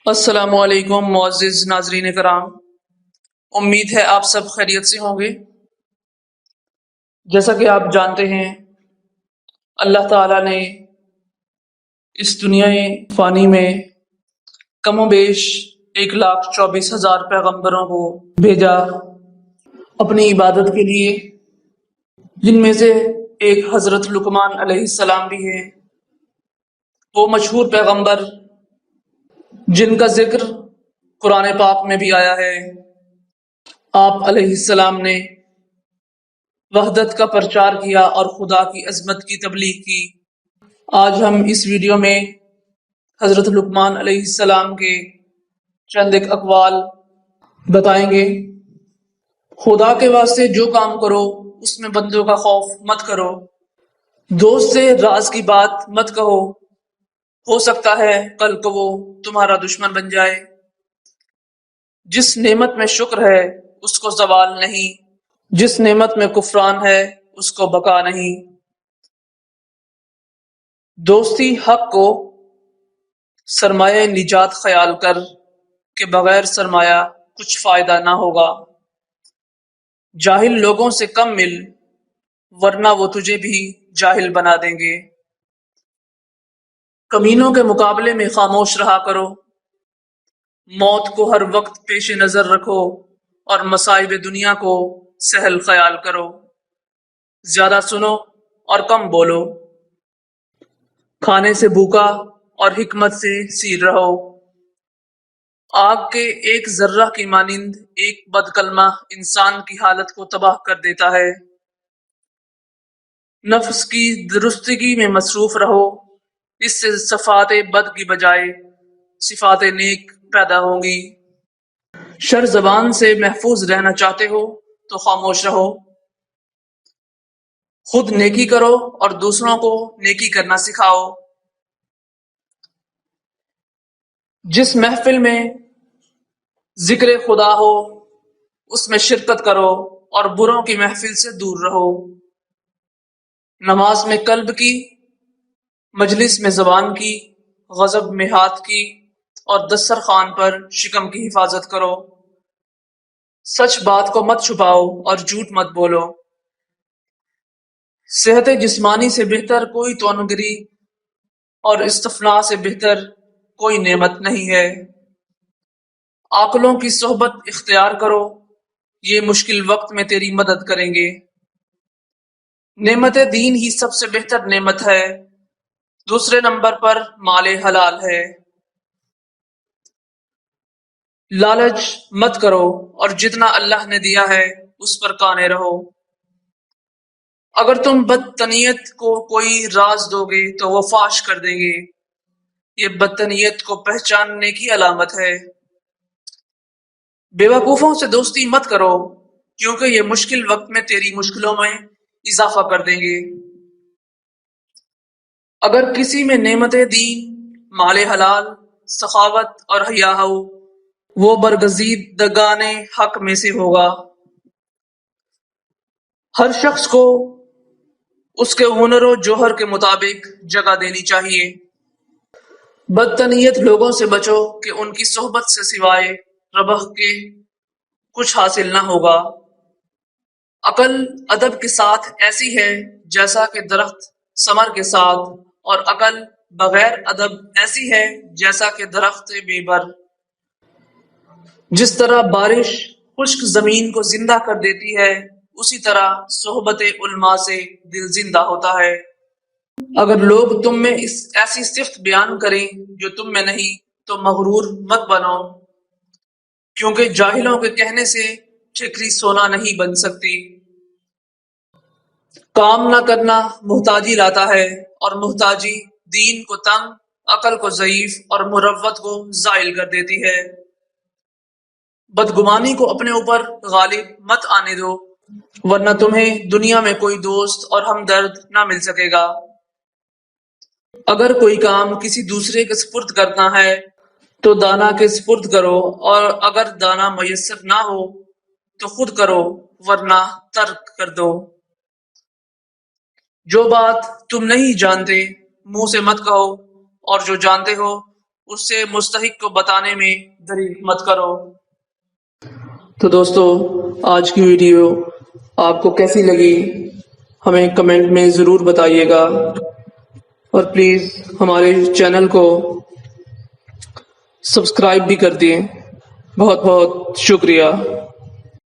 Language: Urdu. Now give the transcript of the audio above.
السلام علیکم معزز ناظرین کرام، امید ہے آپ سب خیریت سے ہوں گے۔ جیسا کہ آپ جانتے ہیں، اللہ تعالیٰ نے اس دنیا فانی میں کم و بیش 1,24,000 پیغمبروں کو بھیجا اپنی عبادت کے لیے، جن میں سے ایک حضرت لقمان علیہ السلام بھی ہے، وہ مشہور پیغمبر جن کا ذکر قرآن پاک میں بھی آیا ہے۔ آپ علیہ السلام نے وحدت کا پرچار کیا اور خدا کی عظمت کی تبلیغ کی۔ آج ہم اس ویڈیو میں حضرت لقمان علیہ السلام کے چند ایک اقوال بتائیں گے۔ خدا کے واسطے جو کام کرو اس میں بندوں کا خوف مت کرو، دوست سے راز کی بات مت کہو، ہو سکتا ہے کل کو وہ تمہارا دشمن بن جائے۔ جس نعمت میں شکر ہے اس کو زوال نہیں، جس نعمت میں کفران ہے اس کو بقا نہیں۔ دوستی حق کو سرمایہ نجات خیال کر کہ بغیر سرمایہ کچھ فائدہ نہ ہوگا۔ جاہل لوگوں سے کم مل ورنہ وہ تجھے بھی جاہل بنا دیں گے۔ کمینوں کے مقابلے میں خاموش رہا کرو، موت کو ہر وقت پیش نظر رکھو اور مصائب دنیا کو سہل خیال کرو۔ زیادہ سنو اور کم بولو، کھانے سے بھوکا اور حکمت سے سیر رہو۔ آگ کے ایک ذرہ کی مانند ایک بد کلمہ انسان کی حالت کو تباہ کر دیتا ہے۔ نفس کی درستگی میں مصروف رہو، اس سے صفات بد کی بجائے صفات نیک پیدا ہوں گی۔ شر زبان سے محفوظ رہنا چاہتے ہو تو خاموش رہو، خود نیکی کرو اور دوسروں کو نیکی کرنا سکھاؤ۔ جس محفل میں ذکر خدا ہو اس میں شرکت کرو اور بروں کی محفل سے دور رہو۔ نماز میں قلب کی، مجلس میں زبان کی، غضب میں ہاتھ کی اور دسترخوان پر شکم کی حفاظت کرو۔ سچ بات کو مت چھپاؤ اور جھوٹ مت بولو۔ صحت جسمانی سے بہتر کوئی توانگری اور استفنا سے بہتر کوئی نعمت نہیں ہے۔ عاقلوں کی صحبت اختیار کرو، یہ مشکل وقت میں تیری مدد کریں گے۔ نعمت دین ہی سب سے بہتر نعمت ہے، دوسرے نمبر پر مال حلال ہے۔ لالچ مت کرو اور جتنا اللہ نے دیا ہے اس پر قانے رہو۔ اگر تم بدتنیت کو کوئی راز دو گے تو وہ فاش کر دیں گے، یہ بدتنیت کو پہچاننے کی علامت ہے۔ بے وقوفوں سے دوستی مت کرو کیونکہ یہ مشکل وقت میں تیری مشکلوں میں اضافہ کر دیں گے۔ اگر کسی میں نعمت دین، مال حلال، سخاوت اور حیا ہو، وہ برگزیدگان حق میں سے ہوگا۔ ہر شخص کو اس کے ہنر و جوہر کے مطابق جگہ دینی چاہیے۔ بدتنیت لوگوں سے بچو کہ ان کی صحبت سے سوائے ربح کے کچھ حاصل نہ ہوگا۔ عقل ادب کے ساتھ ایسی ہے جیسا کہ درخت ثمر کے ساتھ، اور عقل بغیر ادب ایسی ہے جیسا کہ درخت بے بر۔ جس طرح بارش خشک زمین کو زندہ کر دیتی ہے، اسی طرح صحبت علماء سے دل زندہ ہوتا ہے۔ اگر لوگ تم میں ایسی صفت بیان کریں جو تم میں نہیں تو مغرور مت بنو، کیونکہ جاہلوں کے کہنے سے ٹھیکری سونا نہیں بن سکتی۔ کام نہ کرنا محتاجی لاتا ہے اور محتاجی دین کو تنگ، عقل کو ضعیف اور مروت کو زائل کر دیتی ہے۔ بدگمانی کو اپنے اوپر غالب مت آنے دو، ورنہ تمہیں دنیا میں کوئی دوست اور ہمدرد نہ مل سکے گا۔ اگر کوئی کام کسی دوسرے کے سپرد کرنا ہے تو دانا کے سپرد کرو، اور اگر دانا میسر نہ ہو تو خود کرو ورنہ ترک کر دو۔ جو بات تم نہیں جانتے منہ سے مت کہو، اور جو جانتے ہو اس سے مستحق کو بتانے میں دریغ مت کرو۔ تو دوستو، آج کی ویڈیو آپ کو کیسی لگی ہمیں کمنٹ میں ضرور بتائیے گا، اور پلیز ہمارے چینل کو سبسکرائب بھی کر دیں۔ بہت بہت شکریہ۔